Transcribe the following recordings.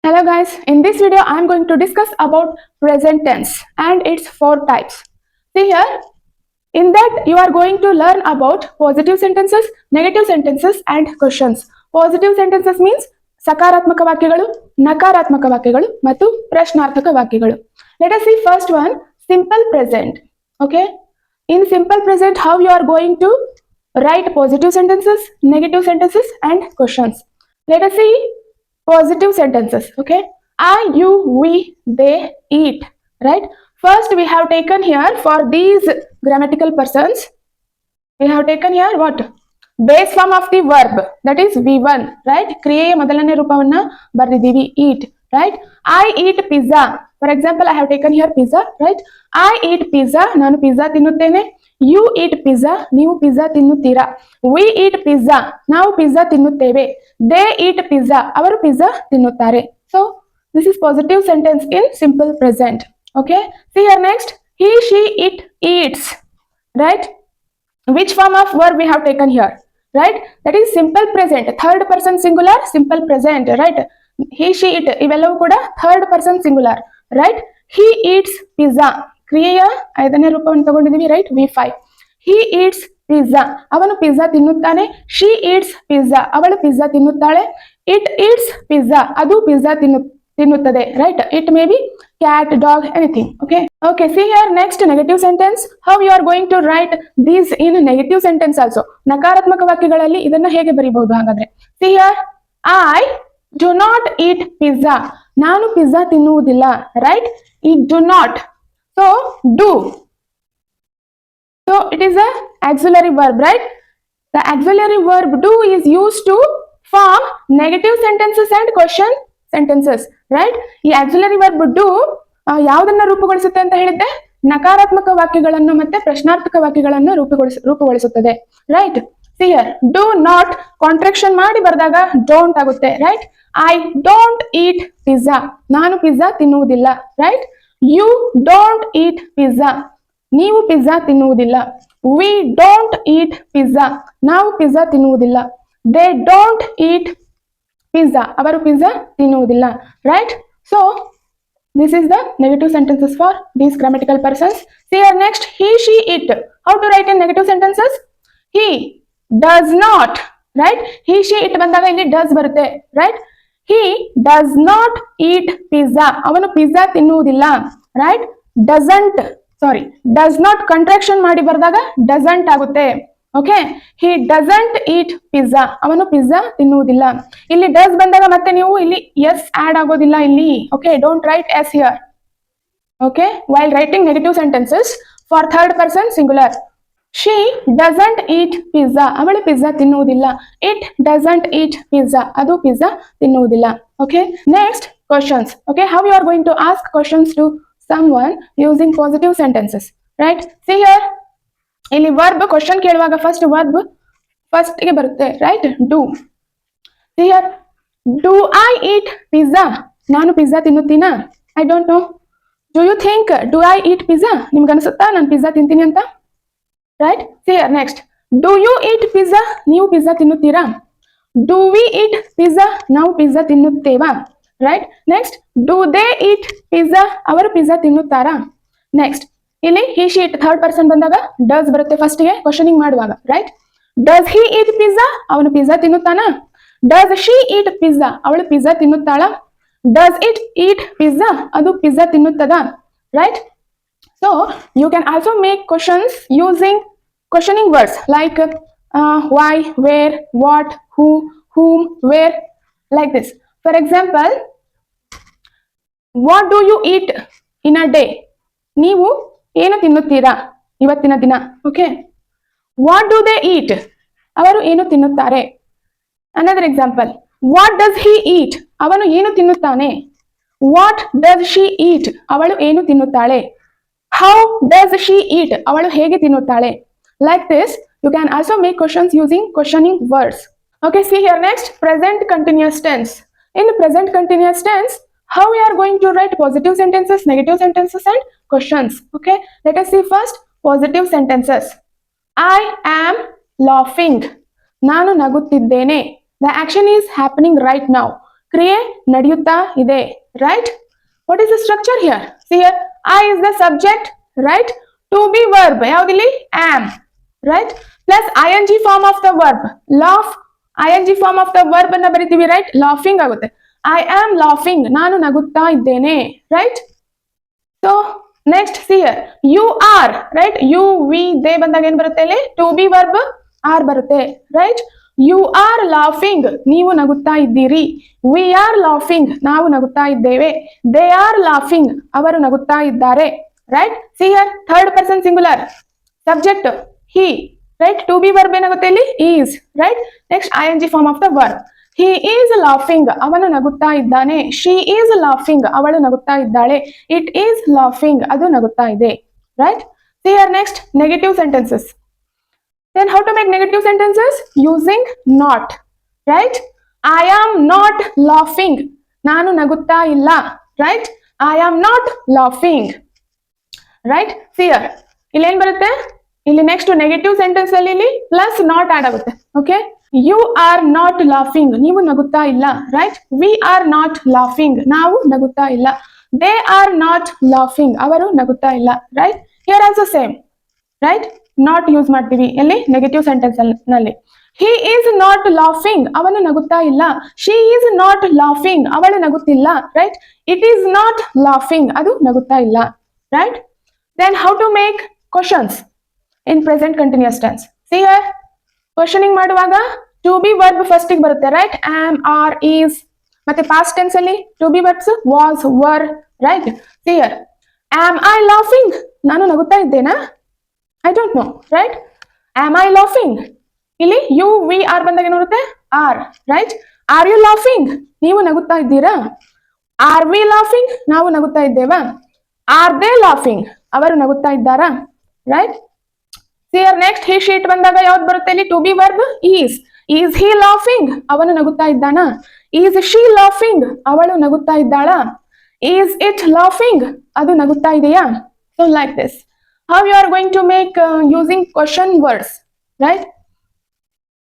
Hello guys, in this video I am going to discuss about present tense and its four types. See here, in that you are going to learn about positive sentences, negative sentences and questions. Positive sentences means ಸಕಾರಾತ್ಮಕ ವಾಕ್ಯಗಳು, ನಕಾರಾತ್ಮಕ ವಾಕ್ಯಗಳು ಮತ್ತು ಪ್ರಶ್ನಾರ್ಥಕ ವಾಕ್ಯಗಳು. Let us see first one, simple present. Okay, in simple present how you are going to write positive sentences, negative sentences and questions. Let us see positive sentences. Okay, I, you, we, they, eat. Right, first we have taken here for these grammatical persons, we have taken here what, base form of the verb, that is v1. Right, ಕ್ರಿಯೆಯ ಮೊದಲನೇ ರೂಪವನ್ನ ಬರೆದಿದ್ದೀವಿ, eat. Right, I eat pizza. For example, I have taken here pizza. Right, I eat pizza, ನಾನು pizza ತಿನ್ನುತ್ತೇನೆ. You eat pizza, ನೀವು pizza ತಿನ್ನುತ್ತೀರಾ. We eat pizza, ನಾವು pizza ತಿನ್ನುತ್ತೇವೆ. They eat pizza, ಅವರು pizza ತಿನ್ನುತ್ತಾರೆ. So this is positive sentence in simple present. Okay, see here next, he, she, it eats. Right, which form of verb we have taken here? Right, that is simple present, third person singular, simple present. Right, he, she, it ಇವೆಲ್ಲವೂ ಕೂಡ third person singular. Right, he eats pizza, ಕ್ರಿಯೆಯ ಐದನೇ ರೂಪವನ್ನು ತಗೊಂಡಿದ್ದೀವಿ. Right, v5. he eats pizza, ಅವನು pizza ತಿನ್ನುತ್ತಾನೆ. she eats pizza, ಅವಳು pizza ತಿನ್ನುತ್ತಾಳೆ. it eats pizza, ಅದು ಪಿಜ್ಜಾ ತಿನ್ನುತ್ತದೆ. Right, it may be cat, dog, anything. Okay, see here next, negative sentence. how you are going to write these in negative sentence also? ನಕಾರಾತ್ಮಕ ವಾಕ್ಯಗಳಲ್ಲಿ ಇದನ್ನ ಹೇಗೆ ಬರೀಬಹುದು ಹಾಗಾದ್ರೆ? see here, I do not eat pizza, ನಾನು pizza ತಿನ್ನುವುದಿಲ್ಲ. Right, it do not, so do, so it is a auxiliary verb. Right, the auxiliary verb do is used to form negative sentences and question sentences. Right, ಈ auxiliary verb do ಯಾವುದನ್ನ ರೂಪುಗೊಳಿಸುತ್ತೆ ಅಂತ ಹೇಳಿದ್ದೆ? ನಕಾರಾತ್ಮಕ ವಾಕ್ಯಗಳನ್ನು ಮತ್ತೆ ಪ್ರಶ್ನಾರ್ಥಕ ವಾಕ್ಯಗಳನ್ನು ರೂಪುಗೊಳಿಸುತ್ತದೆ. Right, see here, do not contraction ಮಾಡಿ ಬರೆದಾಗ don't ಆಗುತ್ತೆ. Right, I don't eat pizza, ನಾನು ಪಿಜ್ಜಾ ತಿನ್ನುವುದಿಲ್ಲ. Right, you don't eat pizza, ನೀವು ಪಿಜ್ಜಾ ತಿನ್ನುವುದಿಲ್ಲ. we don't eat pizza, ನಾವು ಪಿಜ್ಜಾ ತಿನ್ನುವುದಿಲ್ಲ. they don't eat pizza, ಅವರು ಪಿಜ್ಜಾ ತಿನ್ನುವುದಿಲ್ಲ. Right, so this is the negative sentences for these grammatical persons. See here next, he, she, it. how to write in negative sentences? he does not. Right, he, she, it ಬಂದಾಗ ಇಲ್ಲಿ does ಬರುತ್ತೆ. Right, he does not eat pizza, ಅವನು pizza ತಿನ್ನುವುದಿಲ್ಲ. Right, does not contraction ಮಾಡಿ ಬರೆದಾಗ doesn't ಆಗುತ್ತೆ. Okay, he doesn't eat pizza, ಅವನು pizza ತಿನ್ನುವುದಿಲ್ಲ. ಇಲ್ಲಿ does ಬಂದಾಗ ಮತ್ತೆ ನೀವು ಇಲ್ಲಿ yes add ಆಗೋದಿಲ್ಲ ಇಲ್ಲಿ. Okay, don't write s here. Okay, while writing negative sentences for third person singular. she doesn't eat pizza, ಅವಳು ಪಿಜ್ಜಾ ತಿನ್ನುವುದಿಲ್ಲ. it doesn't eat pizza, ಅದು ಪಿಜ್ಜಾ ತಿನ್ನುವುದಿಲ್ಲ. Okay, next, questions. Okay, how you are going to ask questions to someone using positive sentences? Right, see here, ಇಲ್ಲಿ verb question ಕೇಳುವಾಗ first verb first ಗೆ ಬರುತ್ತೆ. Right, do. see here, do I eat pizza, ನಾನು pizza ತಿನ್ನುತ್ತೀನಾ? I don't know. do you think do I eat pizza, ನಿಮ್ಗೆ ಅನ್ಸುತ್ತಾ ನಾನು pizza ತಿಂತೀನಿ ಅಂತ? Right, see here next, do you eat pizza, ನೀವು pizza ತಿನ್ನುತ್ತೀರಾ? do we eat pizza, ನಾವು pizza ತಿನ್ನುತ್ತೇವಾ? Right, next, do they eat pizza, ಅವರು ಪಿಜ್ಜಾ ತಿನ್ನುತ್ತಾರಾ? ನೆಕ್ಸ್ಟ್, ಇಲ್ಲಿ he, she, it third person ಬಂದಾಗ ಡಸ್ ಬರುತ್ತೆ ಫಸ್ಟ್ ಗೆ ಕ್ವಶನಿಂಗ್ ಮಾಡುವಾಗ. Right, does he eat pizza, ಅವನು ಪಿಜ್ಜಾ ತಿನ್ನುತ್ತಾನಾ? ಡಸ್ she eat pizza, ಅವಳು ಪಿಜ್ಜಾ ತಿನ್ನುತ್ತಾಳ? ಡಸ್ it eat pizza, ಅದು ಪಿಜ್ಜಾ ತಿನ್ನುತ್ತದಾ? Right, so you can also make questions using questioning words like why, where, what, who, whom, where, like this. For example, what do you eat in a day, ನೀವು ಏನು ತಿನ್ನುತ್ತೀರಾ ಇವತ್ತಿನ ದಿನ? Okay, what do they eat, ಅವರು ಏನು ತಿನ್ನುತ್ತಾರೆ? Another example, what does he eat, ಅವನು ಏನು ತಿನ್ನುತ್ತಾನೆ? ವಾಟ್ ಡಸ್ ಶಿ ಈಟ್, ಅವಳು ಏನು ತಿನ್ನುತ್ತಾಳೆ? ಹೌ ಡಸ್ ಶಿ ಈಟ್, ಅವಳು ಹೇಗೆ ತಿನ್ನುತ್ತಾಳೆ? Like this you can also make questions using questioning words. Okay, see here next, present continuous tense. In present continuous tense, how we are going to write positive sentences, negative sentences and questions. Okay, let us see first positive sentences. I am laughing, ನಾನು ನಗುತ್ತಿದ್ದೇನೆ. The action is happening right now. ಕ್ರಿಯೆ ನಡೆಯುತ್ತಾ ಇದೆ, right. What is the structure here? See here, I is the subject, right. To be verb ಯಾವ್ದಿಲ್ಲಿ? Am, right. Plus I N G form of the verb, laugh. I N G form of the verb ಅನ್ನ ಬರಿತೀವಿ, right. Laughing ಆಗುತ್ತೆ. I am laughing, ನಾನು ನಗುತ್ತಾ ಇದ್ದೇನೆ, right. So next see here, you are, right. You we they ಬಂದಾಗ ಏನ್ ಬರುತ್ತೆ ಇಲ್ಲಿ? ಟು ಬಿ ವರ್ಬ್ ಆರ್ ಬರುತ್ತೆ, ರೈಟ್. ಯು ಆರ್ ಲಾಫಿಂಗ್, ನೀವು ನಗುತ್ತಾ ಇದ್ದೀರಿ. ವಿ ಆರ್ ಲಾಫಿಂಗ್, ನಾವು ನಗುತ್ತಾ ಇದ್ದೇವೆ. ದೇ ಆರ್ ಲಾಫಿಂಗ್, ಅವರು ನಗುತ್ತಾ ಇದ್ದಾರೆ, right. See here, third person singular, subject he, right. To be verb ಏನಾಗುತ್ತೆ ಇಲ್ಲಿ? Is, right. Next I N G form of the verb. He is laughing, ಅವನು ನಗುತ್ತಾ ಇದ್ದಾನೆ. ಶಿ ಈಸ್ ಲಾಫಿಂಗ್, ಅವಳು ನಗುತ್ತಾ ಇದ್ದಾಳೆ. ಇಟ್ ಈಸ್ ಲಾಫಿಂಗ್, ಅದು ನಗುತ್ತಾ ಇದೆ, right. See here next negative sentences. Then how to make negative sentences? Using not, right? I am not laughing, ನಾನು ನಗುತ್ತಾ ಇಲ್ಲ, right? I am not laughing, right? See here, ಇಲ್ಲಿ ಏನ್ ಬರುತ್ತೆ? ಇಲ್ಲಿ ನೆಕ್ಸ್ಟ್ ನೆಗೆಟಿವ್ ಸೆಂಟೆನ್ಸ್ ಅಲ್ಲಿ ಇಲ್ಲಿ ಪ್ಲಸ್ ನಾಟ್ ಆಡ್ ಆಗುತ್ತೆ, okay. You are not laughing, ನೀವು ನಗುತ್ತಾ ಇಲ್ಲ, right. We are not laughing, ನಾವು ನಗುತ್ತಾ ಇಲ್ಲ. ದೇ ಆರ್ ನಾಟ್ ಲಾಫಿಂಗ್, ಅವರು ನಗುತ್ತಾ ಇಲ್ಲ, right. Here also same, right. Not use ಮಾಡ್ತೀವಿ ಎಲ್ಲಿ? ನೆಗೆಟಿವ್ ಸೆಂಟೆನ್ಸ್ ನಲ್ಲಿ. ಹಿ ಈಸ್ ನಾಟ್ ಲಾಫಿಂಗ್, ಅವನು ನಗುತ್ತಾ ಇಲ್ಲ. ಶಿ ಈಸ್ ನಾಟ್ ಲಾಫಿಂಗ್, ಅವಳು ನಗುತ್ತಿಲ್ಲ, right. It is not laughing, ಅದು ನಗುತ್ತಾ ಇಲ್ಲ, right. Then how to make questions in present continuous tense. See here, questioning ಮಾಡುವಾಗ ಟು ಬಿ ವರ್ಬ್ ಫಸ್ಟ್ ಗೆ ಬರುತ್ತೆ, ರೈಟ್. Am, are, is. ಮತ್ತೆ ಪಾಸ್ಟ್ ಟೆನ್ಸ್ ಅಲ್ಲಿ to be verbs was, were, right. See here, am I laughing, ನಾನು ನಗುತ್ತಾ ಇದ್ದೇನಾ? I don't know, right? Am I laughing? ಇಲ್ಲಿ you we are ಬಂದಾಗ ಏನು ಬರುತ್ತೆ? R, right. Are you laughing, ನೀವು ನಗುತ್ತಾ ಇದ್ದೀರಾ? ಆರ್ ವಿ ಲಾಫಿಂಗ್, ನಾವು ನಗುತ್ತಾ ಇದ್ದೇವಾ? ಆರ್ ದೇ ಲಾಫಿಂಗ್, ಅವರು ನಗುತ್ತಾ ಇದ್ದಾರಾ, right. See here next he she it ಬಂದಾಗ ಯಾವ್ದು ಬರುತ್ತೆ ಇಲ್ಲಿ? To be verb is. Is he laughing, ಅವನು ನಗುತ್ತಾ ಇದ್ದಾನಾ? ಈಸ್ ಶಿ ಲಾಫಿಂಗ್, ಅವಳು ನಗುತ್ತಾ ಇದ್ದಾಳಾ? ಈಸ್ ಇಟ್ ಲಾಫಿಂಗ್, ಅದು ನಗುತ್ತಾ ಇದೆಯಾ? So like this. How you are going to make using question words, right?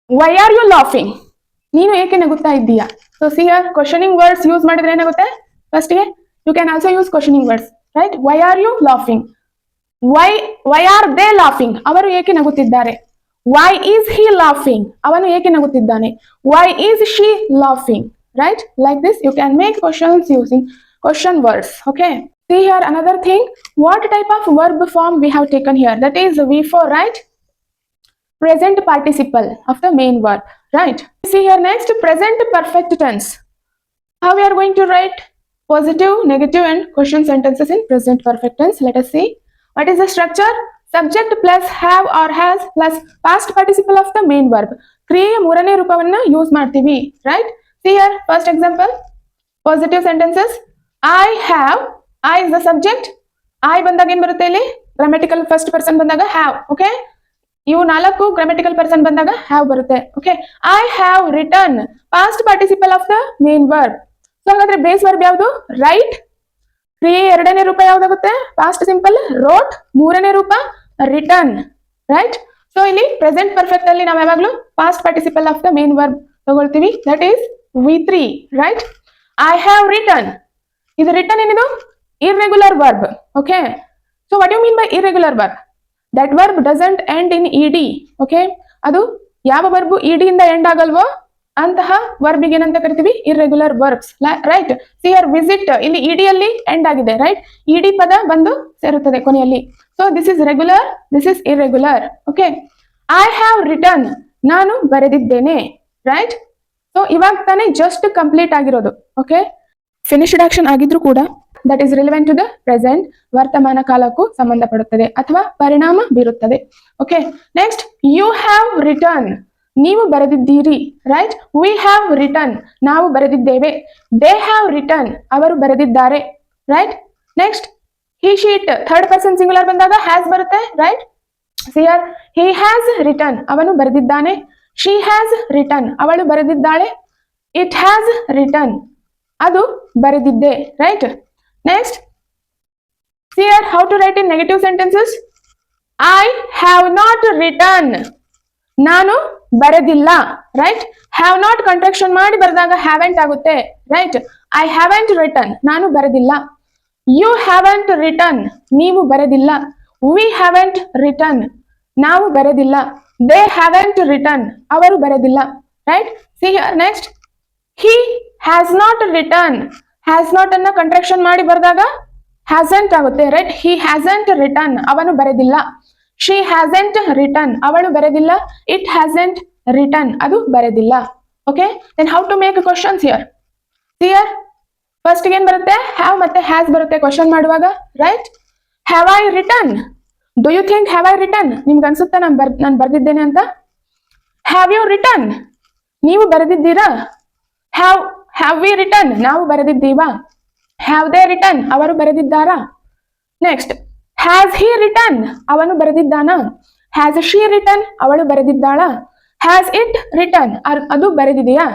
Why are you laughing? ನೀನು ಏಕೆ ನಗುತ್ತಾ ಇದ್ದೀಯಾ? So see here, questioning words use ಮಾಡಿದ್ರೆ ಏನಾಗುತ್ತೆ? First ಗೆ you can also use questioning words, right? Why are you laughing? Why are they laughing? ಅವರು ಏಕೆ ನಗುತ್ತಿದ್ದಾರೆ? Why is he laughing? ಅವನು ಏಕೆ ನಗುತ್ತಿದ್ದಾನೆ? Why is she laughing? Right? Like this you can make questions using question words, okay? See here another thing, what type of verb form we have taken here? That is V4, right? Present participle of the main verb, right? See here next, present perfect tense. How we are going to write positive, negative and question sentences in present perfect tense? Let us see. What is the structure? Subject plus have or has plus past participle of the main verb. ಕ್ರಿಯೆಯ ಮೂರನೇ ರೂಪವನ್ನ use ಮಾಡ್ತೀವಿ, right? See here, first example, positive sentences. I have, I is the subject. I ಬಂದಾಗ ಏನ್ ಬರುತ್ತೆ ಇಲ್ಲಿ? Grammatical first person ಬಂದಾಗ have, okay. ಇವು ನಾಲ್ಕು ಗ್ರಾಮ್ಯಾಟಿಕಲ್ ಪರ್ಸನ್ ಬಂದಾಗ ಹ್ಯಾವ್ ಬರುತ್ತೆ, okay. I have written, past participle of the main verb. So ಹಾಗಾದ್ರೆ ಬೇಸ್ ವರ್ಬ್ ಯಾವುದು? ರೈಟ್. ಕ್ರಿಯೆ ಎರಡನೇ ರೂಪ ಯಾವ್ದಾಗುತ್ತೆ? Past simple wrote. ಮೂರನೇ ರೂಪ ರಿಟರ್ನ್, ರೈಟ್. ಸೊ ಇಲ್ಲಿ ಪ್ರೆಸೆಂಟ್ ಪರ್ಫೆಕ್ಟ್ ಅಲ್ಲಿ ನಾವು ಯಾವಾಗ್ಲೂ past participle of the main verb ತಗೊಳ್ತೀವಿ, that is V3, right. I have written, ಇದು ರಿಟರ್ನ್ ಏನಿದು? irregular verb, okay. So what do you mean by irregular verb? That verb doesn't end in ed, okay. ಅದು ಯಾವ verb ed ಇಂದ end ಆಗಲ್ವೋ ಅಂತಹ verb ಗೆ ಏನಂತ ಕರಿತೀವಿ? irregular verbs, right? See here, visit ಇಲ್ಲಿ ed ಅಲ್ಲಿ ಎಂಡ್ ಆಗಿದೆ, right? ed ಪದ ಬಂದು ಸೇರುತ್ತದೆ ಕೊನೆಯಲ್ಲಿ. So this is regular, this is irregular, okay. I have written, ನಾನು ಬರೆದಿದ್ದೇನೆ, right? So ಇವಾಗ ತಾನೇ ಜಸ್ಟ್ ಕಂಪ್ಲೀಟ್ ಆಗಿರೋದು, okay. ಫಿನಿಶ್ಡ್ ಆಕ್ಷನ್ ಆಗಿದ್ರು ಕೂಡ that is relevant to the present, ವರ್ತಮಾನ ಕಾಲಕ್ಕೂ ಸಂಬಂಧಪಡುತ್ತದೆ ಅಥವಾ ಪರಿಣಾಮ ಬೀರುತ್ತದೆ, okay. Next, you have written, ನೀವು ಬರೆದಿದ್ದೀರಿ, ರೈಟ್. ವಿ ಹ್ಯಾವ್ ರಿಟರ್ನ್, ನಾವು ಬರೆದಿದ್ದೇವೆ. ದೇ ಹ್ಯಾವ್ ರಿಟರ್ನ್, ಅವರು ಬರೆದಿದ್ದಾರೆ, right. Next, he she it third person singular ಬಂದಾಗ ಹ್ಯಾಸ್ ಬರುತ್ತೆ, right. See here he has written, ಅವನು ಬರೆದಿದ್ದಾನೆ. ಶಿ ಹ್ಯಾಸ್ ರಿಟರ್ನ್, ಅವಳು ಬರೆದಿದ್ದಾಳೆ. ಇಟ್ ಹ್ಯಾಸ್ ರಿಟರ್ನ್, ಅದು ಬರೆದಿದ್ದೆ, right. Next, here how to write in negative sentences? I have not written, ನಾನು ಬರೆದಿಲ್ಲ, right. Have not contraction ಮಾಡಿ ಬರೆದಾಗ ಹ್ಯಾವೆಂಟ್ ಆಗುತ್ತೆ, ರೈಟ್. ಐ ಹ್ಯಾವೆಂಟ್ ರಿಟನ್, ನಾನು ಬರೆದಿಲ್ಲ. ಯು ಹ್ಯಾವೆಂಟ್ ರಿಟನ್, ನೀವು ಬರೆದಿಲ್ಲ. ವಿ ಹ್ಯಾವೆಂಟ್ ರಿಟನ್, ನಾವು ಬರೆದಿಲ್ಲ. ದೇ ಹ್ಯಾವೆಂಟ್ ರಿಟನ್, ಅವರು ಬರೆದಿಲ್ಲ, right. See here next, he has not written. has not ಅನ್ನ ಕಾಂಟ್ರಾಕ್ಷನ್ ಮಾಡಿ ಬರೆದಾಗ hasn't ಆಗುತ್ತೆ, ರೈಟ್. he hasn't written, ಅವನು ಬರೆದಿಲ್ಲ. she hasn't written, ಅವಳು ಬರೆದಿಲ್ಲ. it hasn't written, ಅದು ಬರೆದಿಲ್ಲ. Okay, then how to make questions here? here first ಏನ್ ಬರುತ್ತೆ, have ಮತ್ತೆ has ಬರುತ್ತೆ ಕ್ವಶನ್ ಮಾಡುವಾಗ, right. have I written? do you think have I written? ನಿಮ್ಗೆ ಅನ್ಸುತ್ತಾ ನಾನು ಬರ್ದಿದ್ದೇನೆ ಅಂತ? have you written? ನೀವು ಬರೆದಿದ್ದೀರಾ? have we written? ನಾವು ಬರೆದಿದ್ದೀವಾ? have they written? ಅವರು ಬರೆದಿದ್ದಾರಾ? Next, has he written? ಅವನು ಬರೆದಿದ್ದಾನಾ? has she written? ಅವಳು ಬರೆದಿದ್ದಾಳಾ? has it written? ಅದು ಬರೆದಿದೆಯಾ?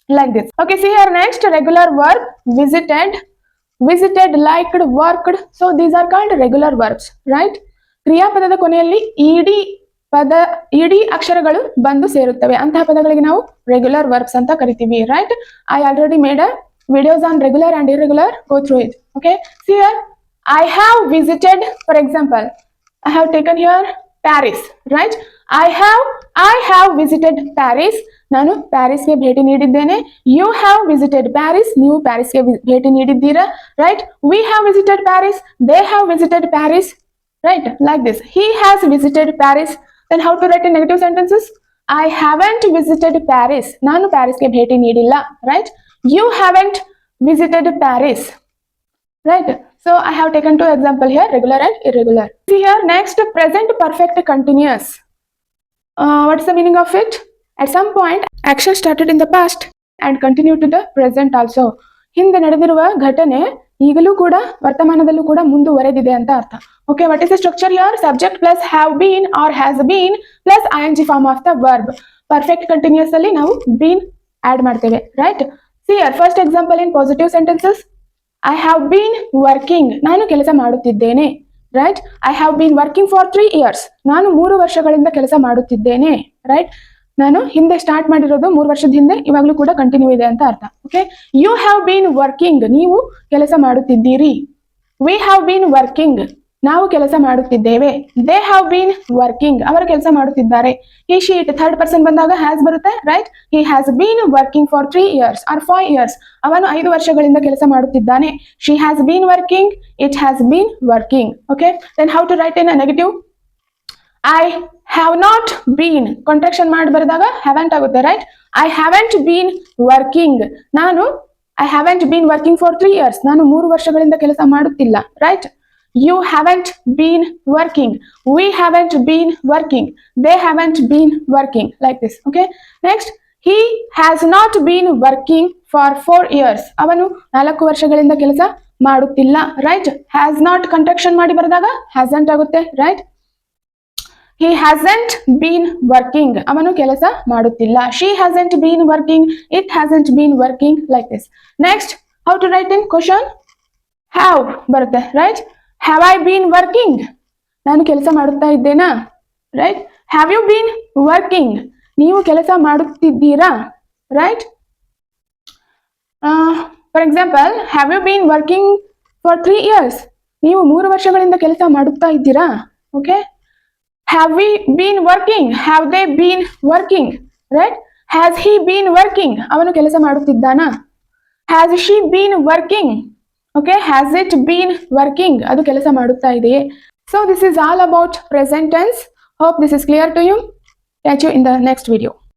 like this. Okay, see here next, regular verb, visited, liked, worked. So these are called regular verbs, right? ಕ್ರಿಯಾಪದದ ಕೊನೆಯಲ್ಲಿ ಇಡೀ ಅಕ್ಷರಗಳು ಬಂದು ಸೇರುತ್ತವೆ, ಅಂತಹ ಪದಗಳಿಗೆ ನಾವು ರೆಗ್ಯುಲರ್ ವರ್ಬ್ಸ್ ಅಂತ ಕರಿತೀವಿ, right. I already made a videos on regular and irregular, go through it. Okay, see here, I have visited, for example, I have taken here Paris, right. I have visited Paris, ನಾನು ಪ್ಯಾರಿಸ್ಗೆ ಭೇಟಿ ನೀಡಿದ್ದೇನೆ. You have visited Paris, ನೀವು ಪ್ಯಾರಿಸ್ಗೆ ಭೇಟಿ ನೀಡಿದ್ದೀರಾ, right. We have visited Paris, they have visited Paris, right, like this. He has visited Paris. Then how to write in negative sentences? I haven't visited Paris, ನಾನು ಪ್ಯಾರಿಸ್ಗೆ ಭೇಟಿ ನೀಡಿಲ್ಲ, right. You haven't visited Paris, right. So I have taken two examples here, regular and irregular. See here next, present perfect continuous. What is the meaning of it? At some point action started in the past and continued to the present also. ಹಿಂದೆ ನಡೆದಿರುವ ಘಟನೆ ಈಗಲೂ ಕೂಡ ವರ್ತಮಾನದಲ್ಲೂ ಕೂಡ ಮುಂದುವರೆದಿದೆ ಅಂತ ಅರ್ಥ. Okay, what is the structure here? Subject plus have been or has been plus ING form of the verb. Perfect continuous ಅಲ್ಲಿ ನಾವು ಬೀನ್ ಆಡ್ ಮಾಡ್ತೇವೆ, right. See here first example in positive sentences, I have been working, ನಾನು ಕೆಲಸ ಮಾಡುತ್ತಿದ್ದೇನೆ, right. I have been working for 3 years, ನಾನು 3 ವರ್ಷಗಳಿಂದ ಕೆಲಸ ಮಾಡುತ್ತಿದ್ದೇನೆ, ರೈಟ್. ನಾನು ಹಿಂದೆ ಸ್ಟಾರ್ಟ್ ಮಾಡಿರೋದು 3 ವರ್ಷದ ಹಿಂದೆ, ಇವಾಗಲೂ ಕೂಡ ಕಂಟಿನ್ಯೂ ಇದೆ ಅಂತ ಅರ್ಥ. Okay, you have been working, ನೀವು ಕೆಲಸ ಮಾಡುತ್ತಿದ್ದೀರಿ. ವಿ ಹ್ಯಾವ್ ಬೀನ್ ವರ್ಕಿಂಗ್, ನಾವು ಕೆಲಸ ಮಾಡುತ್ತಿದ್ದೇವೆ. ದೇ ಹ್ಯಾವ್ ಬೀನ್ ವರ್ಕಿಂಗ್, ಅವರು ಕೆಲಸ ಮಾಡುತ್ತಿದ್ದಾರೆ. He she it third person ಬಂದಾಗ ಹ್ಯಾಸ್ ಬರುತ್ತೆ, right. He has been working for 3 years or 5 years, ಅವನು 5 ವರ್ಷಗಳಿಂದ ಕೆಲಸ ಮಾಡುತ್ತಿದ್ದಾನೆ. She has been working, it has been working. Okay, then how to write in a negative? I have not been, contraction ಮಾಡಿ ಬರೆದಾಗ haven't ಆಗುತ್ತೆ, right. I haven't been working, I haven't been working for 3 years, ನಾನು 3 ವರ್ಷಗಳಿಂದ ಕೆಲಸ ಮಾಡುತ್ತಿಲ್ಲ, right. You haven't been working, we haven't been working, they haven't been working, like this. Okay, next, he has not been working for 4 years, ಅವನು 4 ವರ್ಷಗಳಿಂದ ಕೆಲಸ ಮಾಡುತ್ತಿಲ್ಲ, right. Has not contraction ಮಾಡಿ ಬರೆದಾಗ ಹ್ಯಾಸಂಟ್ ಆಗುತ್ತೆ, right. He hasn't been working, ಅವನು ಕೆಲಸ ಮಾಡುತ್ತಿಲ್ಲ. She hasn't been working, it hasn't been working, like this. Next, how to write in question? Have ಬರುತ್ತೆ, right. Have I been working? ನಾನು ಕೆಲಸ ಮಾಡುತ್ತಾ ಇದ್ದೇನಾ, right. Have you been working? ನೀವು ಕೆಲಸ ಮಾಡುತ್ತಿದ್ದೀರಾ, right. For example, have you been working for 3 years? ನೀವು 3 ವರ್ಷಗಳಿಂದ ಕೆಲಸ ಮಾಡುತ್ತಾ ಇದ್ದೀರಾ, okay. Have we been working? Have they been working? Right? Has he been working? ಅವನು ಕೆಲಸ ಮಾಡುತ್ತಿದ್ದಾನಾ? Has she been working? Okay, has it been working? ಅದು ಕೆಲಸ ಮಾಡುತ್ತಾ ಇದೆಯೇ? So this is all about present tense. Hope this is clear to you. Catch you in the next video.